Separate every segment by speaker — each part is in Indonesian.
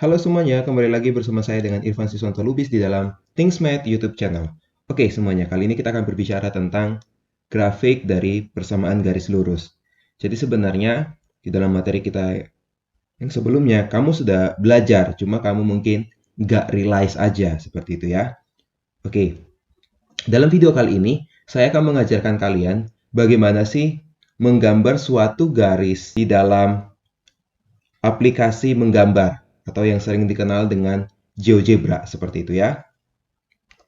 Speaker 1: Halo semuanya, kembali lagi bersama saya dengan Irfan Siswanto Lubis di dalam ThingsMath YouTube channel. Oke semuanya, kali ini kita akan berbicara tentang grafik dari persamaan garis lurus. Jadi sebenarnya di dalam materi kita yang sebelumnya, kamu sudah belajar, cuma kamu mungkin nggak realize aja seperti itu ya. Oke, dalam video kali ini, saya akan mengajarkan kalian bagaimana sih menggambar suatu garis di dalam aplikasi menggambar atau yang sering dikenal dengan GeoGebra seperti itu ya.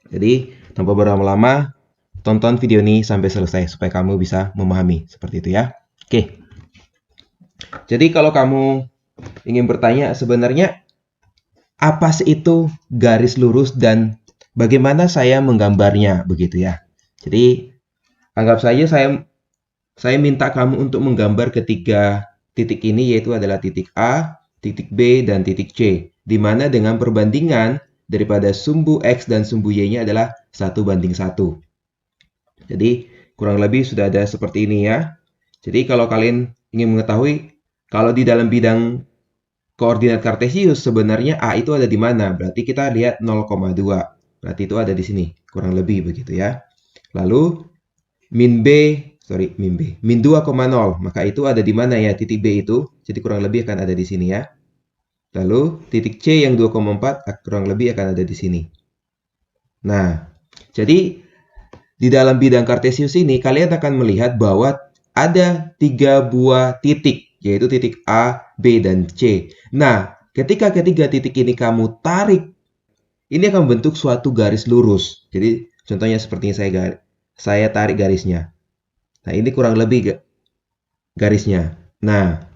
Speaker 1: Jadi, tanpa berlama-lama, tonton video ini sampai selesai supaya kamu bisa memahami seperti itu ya. Oke. Jadi kalau kamu ingin bertanya sebenarnya apa sih itu garis lurus dan bagaimana saya menggambarnya begitu ya. Jadi anggap saja saya minta kamu untuk menggambar ketiga titik ini, yaitu adalah titik A, titik B, dan titik C. Di mana dengan perbandingan daripada sumbu X dan sumbu Y-nya adalah 1:1. Jadi kurang lebih sudah ada seperti ini ya. Jadi kalau kalian ingin mengetahui, kalau di dalam bidang koordinat kartesius sebenarnya A itu ada di mana? Berarti kita lihat 0,2. Berarti itu ada di sini, kurang lebih begitu ya. Lalu min 2,0. Maka itu ada di mana ya titik B itu? Jadi kurang lebih akan ada di sini ya. Lalu titik C yang 2,4 kurang lebih akan ada di sini. Nah, jadi di dalam bidang kartesius ini kalian akan melihat bahwa ada 3 buah titik, yaitu titik A, B, dan C. Nah, ketika ketiga titik ini kamu tarik, ini akan membentuk suatu garis lurus. Jadi contohnya seperti ini, saya tarik garisnya. Nah, ini kurang lebih garisnya. Nah,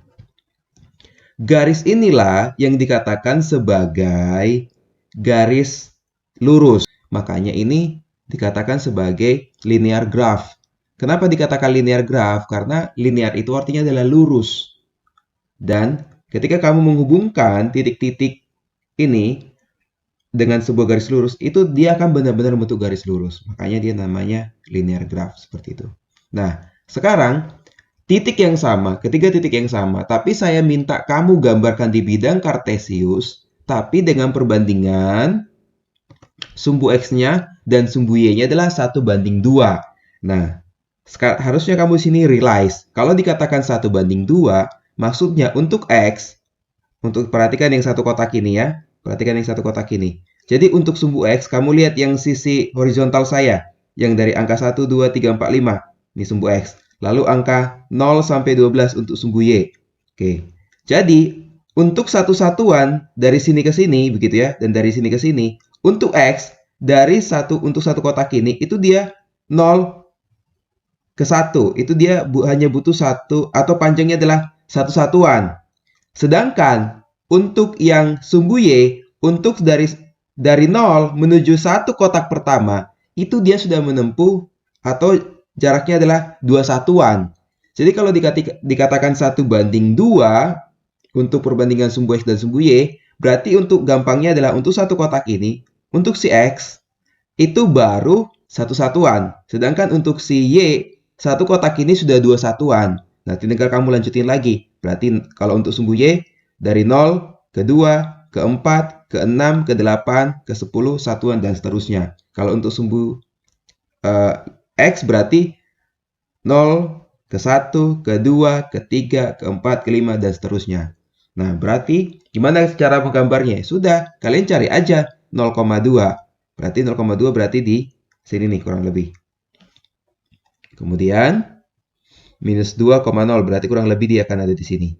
Speaker 1: garis inilah yang dikatakan sebagai garis lurus. Makanya ini dikatakan sebagai linear graph. Kenapa dikatakan linear graph? Karena linear itu artinya adalah lurus. Dan ketika kamu menghubungkan titik-titik ini dengan sebuah garis lurus, itu dia akan benar-benar membentuk garis lurus. Makanya dia namanya linear graph seperti itu. Nah, sekarang titik yang sama, ketiga titik yang sama, tapi saya minta kamu gambarkan di bidang kartesius, tapi dengan perbandingan sumbu X-nya dan sumbu Y-nya adalah 1:2. Nah, harusnya kamu sini realize, kalau dikatakan 1:2, maksudnya untuk X, untuk perhatikan yang satu kotak ini ya, perhatikan yang satu kotak ini. Jadi untuk sumbu X, kamu lihat yang sisi horizontal saya, yang dari angka 1, 2, 3, 4, 5. Ini sumbu X. Lalu angka 0 sampai 12 untuk sumbu Y. Oke. Jadi, untuk satu satuan dari sini ke sini, begitu ya, dan dari sini ke sini, untuk X, untuk satu kotak ini, itu dia 0 ke 1. Itu dia hanya butuh satu, atau panjangnya adalah satu satuan. Sedangkan untuk yang sumbu Y, untuk dari 0 menuju satu kotak pertama, itu dia sudah menempuh atau jaraknya adalah 2 satuan. Jadi kalau dikatakan 1:2 untuk perbandingan sumbu X dan sumbu Y, berarti untuk gampangnya adalah untuk satu kotak ini, untuk si X, itu baru satu satuan. Sedangkan untuk si Y, satu kotak ini sudah 2 satuan. Nah, tinggal kamu lanjutin lagi. Berarti kalau untuk sumbu Y, dari 0 ke 2, ke 4, ke 6, ke 8, ke 10, satuan, dan seterusnya. Kalau untuk sumbu X berarti 0, ke 1, ke 2, ke 3, ke 4, ke 5, dan seterusnya. Nah, berarti gimana cara menggambarnya? Sudah, kalian cari aja 0,2. Berarti 0,2 berarti di sini nih kurang lebih. Kemudian minus 2,0 berarti kurang lebih dia akan ada di sini.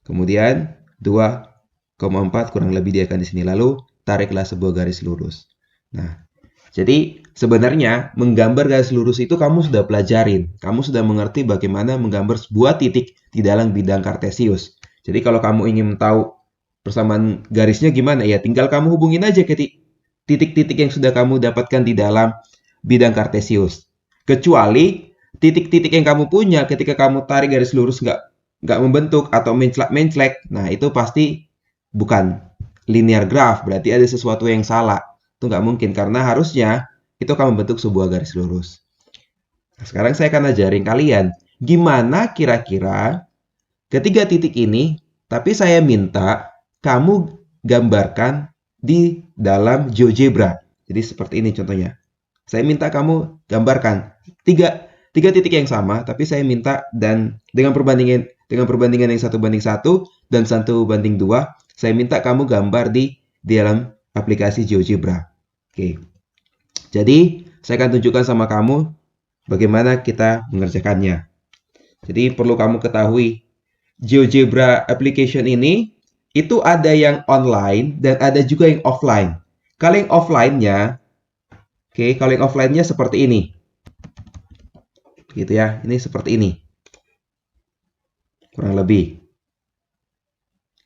Speaker 1: Kemudian 2,4 kurang lebih dia akan di sini. Lalu tariklah sebuah garis lurus. Nah, jadi sebenarnya menggambar garis lurus itu kamu sudah pelajarin. Kamu sudah mengerti bagaimana menggambar sebuah titik di dalam bidang kartesius. Jadi kalau kamu ingin tahu persamaan garisnya gimana, ya tinggal kamu hubungin aja ke titik-titik yang sudah kamu dapatkan di dalam bidang kartesius. Kecuali titik-titik yang kamu punya ketika kamu tarik garis lurus nggak membentuk atau menclek, nah itu pasti bukan linear graph, berarti ada sesuatu yang salah. Itu nggak mungkin, karena harusnya itu akan membentuk sebuah garis lurus. Nah, sekarang saya akan ajarin kalian gimana kira-kira ketiga titik ini, tapi saya minta kamu gambarkan di dalam GeoGebra. Jadi seperti ini contohnya. Saya minta kamu gambarkan tiga titik yang sama, tapi saya minta dan dengan perbandingan yang 1:1 dan 1:2, saya minta kamu gambar di dalam aplikasi GeoGebra. Oke. Jadi, saya akan tunjukkan sama kamu bagaimana kita mengerjakannya. Jadi, perlu kamu ketahui, GeoGebra application ini itu ada yang online dan ada juga yang offline. Kalau yang offline-nya, kalau yang offline-nya seperti ini. Gitu ya, ini seperti ini. Kurang lebih.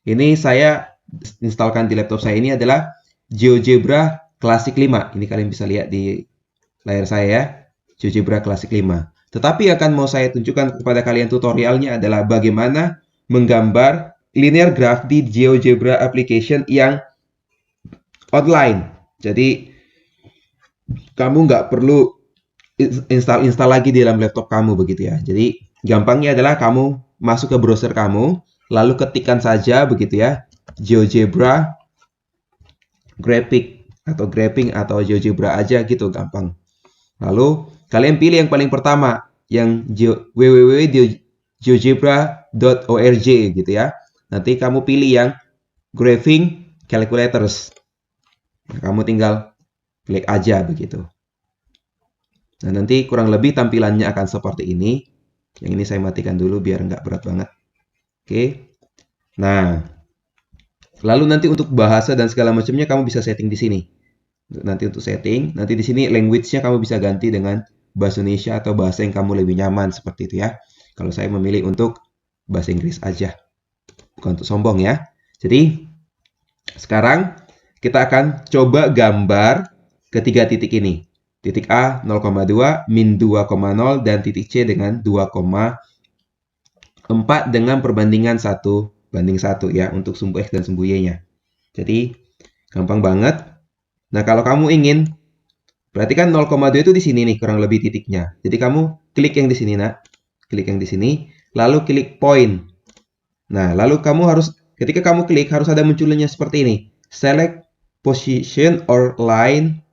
Speaker 1: Ini saya instalkan di laptop saya, ini adalah GeoGebra Classic 5. Ini kalian bisa lihat di layar saya ya, GeoGebra Classic 5. Tetapi akan mau saya tunjukkan kepada kalian tutorialnya adalah bagaimana menggambar linear graph di GeoGebra application yang online. Jadi, kamu nggak perlu install lagi di dalam laptop kamu begitu ya. Jadi, gampangnya adalah kamu masuk ke browser kamu, lalu ketikkan saja begitu ya, GeoGebra Graphing atau GeoGebra aja gitu, gampang. Lalu, kalian pilih yang paling pertama, yang www.geogebra.org gitu ya. Nanti kamu pilih yang Graphing Calculators. Nah, kamu tinggal klik aja begitu. Nah, nanti kurang lebih tampilannya akan seperti ini. Yang ini saya matikan dulu biar nggak berat banget. Oke. Nah, lalu nanti untuk bahasa dan segala macamnya kamu bisa setting di sini. Nanti untuk setting, nanti di sini language-nya kamu bisa ganti dengan bahasa Indonesia atau bahasa yang kamu lebih nyaman seperti itu ya. Kalau saya memilih untuk bahasa Inggris aja. Bukan untuk sombong ya. Jadi, sekarang kita akan coba gambar ketiga titik ini. Titik A 0,2, min 2,0, dan titik C dengan 2,4 dengan perbandingan 1:1 ya untuk sumbu X dan sumbu Y-nya. Jadi, gampang banget. Nah, kalau kamu ingin, berarti kan 0,2 itu di sini nih, kurang lebih titiknya. Jadi, kamu klik yang di sini, nak. Klik yang di sini, lalu klik point. Nah, lalu kamu harus, ketika kamu klik, harus ada munculnya seperti ini. Select position or line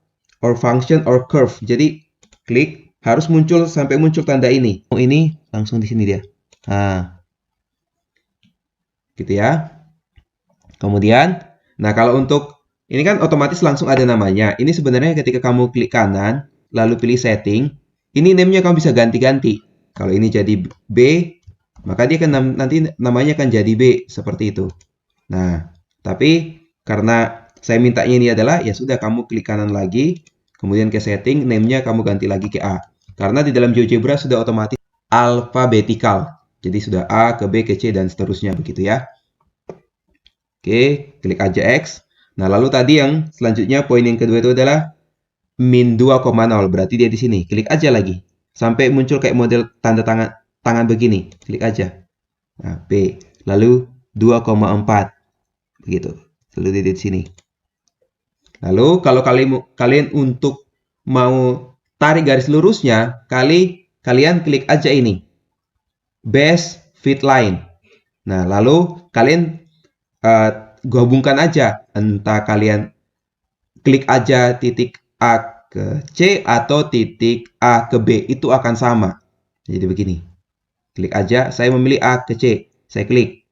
Speaker 1: or function or curve. Jadi, klik, harus muncul sampai muncul tanda ini. Ini langsung di sini dia. Nah, gitu ya. Kemudian, nah kalau untuk, ini kan otomatis langsung ada namanya. Ini sebenarnya ketika kamu klik kanan, lalu pilih setting, ini name-nya kamu bisa ganti-ganti. Kalau ini jadi B, maka dia akan nanti namanya akan jadi B, seperti itu. Nah, tapi karena saya mintanya ini adalah, ya sudah kamu klik kanan lagi, kemudian ke setting, name-nya kamu ganti lagi ke A. Karena di dalam GeoGebra sudah otomatis alfabetikal. Jadi sudah A, ke B, ke C, dan seterusnya begitu ya. Oke, klik aja X. Nah, lalu tadi yang selanjutnya, poin yang kedua itu adalah min 2,0. Berarti dia di sini. Klik aja lagi. Sampai muncul kayak model tanda tangan begini. Klik aja. Nah, B. Lalu 2,4. Begitu. Lalu dia di sini. Lalu kalau kalian untuk mau tarik garis lurusnya, kalian klik aja ini. Base fit line. Nah, lalu kalian gabungkan aja. Entah kalian klik aja titik A ke C atau titik A ke B. Itu akan sama. Jadi begini. Klik aja. Saya memilih A ke C. Saya klik.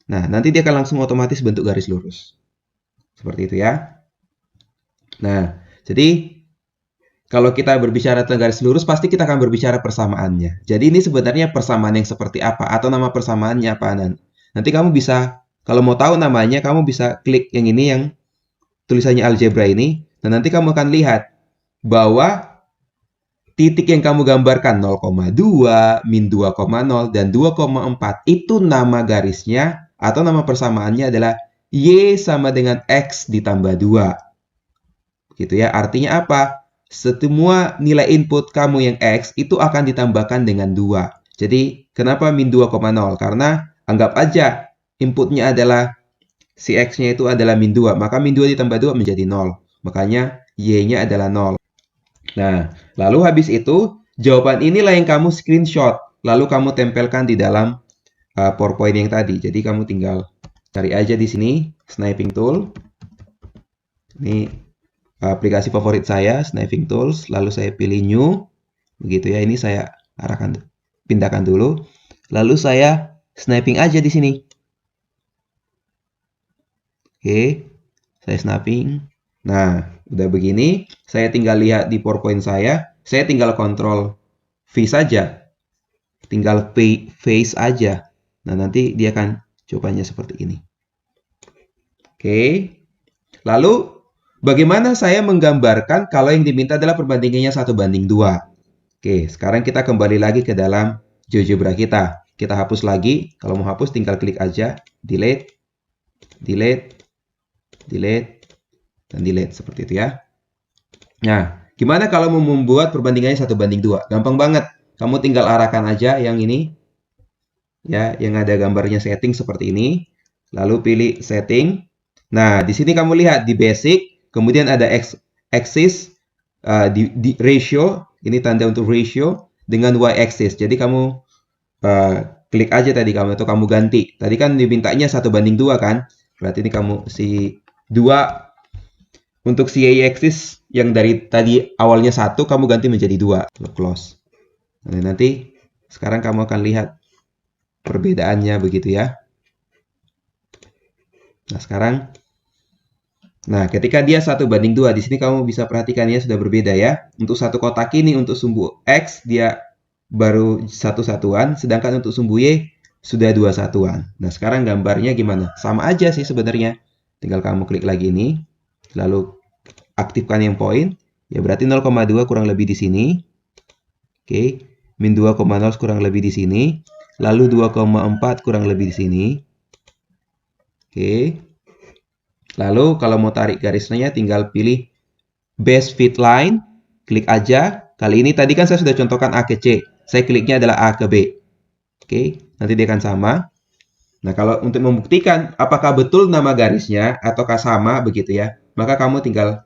Speaker 1: Nah, nanti dia akan langsung otomatis bentuk garis lurus. Seperti itu ya. Nah, jadi kalau kita berbicara tentang garis lurus, pasti kita akan berbicara persamaannya. Jadi ini sebenarnya persamaan yang seperti apa? Atau nama persamaannya apa? Nanti kamu bisa, kalau mau tahu namanya, kamu bisa klik yang ini, yang tulisannya algebra ini. Dan nanti kamu akan lihat bahwa titik yang kamu gambarkan 0,2, min 2,0, dan 2,4 itu nama garisnya atau nama persamaannya adalah Y sama dengan X ditambah 2. Gitu ya, artinya apa? Semua nilai input kamu yang X itu akan ditambahkan dengan 2. Jadi, kenapa min 2,0? Karena anggap aja inputnya adalah si X-nya itu adalah min 2. Maka min 2 ditambah 2 menjadi 0. Makanya Y-nya adalah 0. Nah, lalu habis itu, jawaban inilah yang kamu screenshot. Lalu kamu tempelkan di dalam PowerPoint yang tadi. Jadi, kamu tinggal cari aja di sini. sniping tool. Ini aplikasi favorit saya, sniping tools. Lalu saya pilih new. Begitu ya, ini saya pindahkan dulu. Lalu saya sniping aja di sini. Oke, saya sniping. Nah, udah begini, saya tinggal lihat di PowerPoint saya tinggal kontrol V saja. Tinggal face aja. Nah, nanti dia akan cobanya seperti ini. Oke. Lalu, bagaimana saya menggambarkan kalau yang diminta adalah perbandingannya 1:2? Oke, sekarang kita kembali lagi ke dalam GeoGebra kita. Kita hapus lagi. Kalau mau hapus, tinggal klik aja. Delete, delete, delete, dan delete. Seperti itu ya. Nah, gimana kalau mau membuat perbandingannya 1:2? Gampang banget. Kamu tinggal arahkan aja yang ini. Ya, yang ada gambarnya setting seperti ini. Lalu pilih setting. Nah, di sini kamu lihat di basic, kemudian ada axis, di ratio, ini tanda untuk ratio, dengan y-axis. Jadi kamu klik aja tadi kamu, atau kamu ganti. Tadi kan dimintanya 1:2 kan? Berarti ini kamu si 2 untuk si y-axis yang dari tadi awalnya 1, kamu ganti menjadi 2. Close. Nah, nanti sekarang kamu akan lihat perbedaannya begitu ya. Nah, sekarang ketika dia 1:2, di sini kamu bisa perhatikan ya sudah berbeda ya. Untuk satu kotak ini, untuk sumbu X dia baru 1 satuan, sedangkan untuk sumbu Y sudah 2 satuan. Nah, sekarang gambarnya gimana? Sama aja sih sebenarnya. Tinggal kamu klik lagi ini, lalu aktifkan yang poin. Ya berarti 0,2 kurang lebih di sini. Oke, min 2,0 kurang lebih di sini. Lalu 2,4 kurang lebih di sini. Oke. Lalu kalau mau tarik garisnya tinggal pilih base fit line, klik aja. Kali ini tadi kan saya sudah contohkan A ke C. Saya kliknya adalah A ke B. Oke, nanti dia akan sama. Nah, kalau untuk membuktikan apakah betul nama garisnya ataukah sama begitu ya, maka kamu tinggal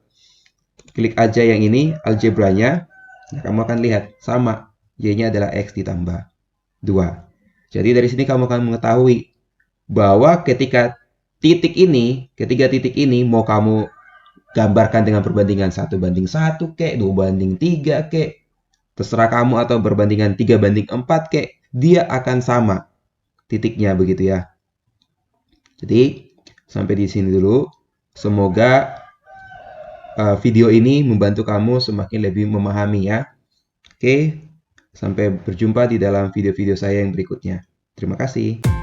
Speaker 1: klik aja yang ini, algebranya. Nah, kamu akan lihat sama. Y-nya adalah X ditambah 2. Jadi dari sini kamu akan mengetahui bahwa ketiga titik ini mau kamu gambarkan dengan perbandingan 1:1 kek, 2:3 kek, terserah kamu, atau perbandingan 3:4 kek, dia akan sama titiknya begitu ya. Jadi sampai di sini dulu. Semoga video ini membantu kamu semakin lebih memahami ya. Oke, sampai berjumpa di dalam video-video saya yang berikutnya. Terima kasih.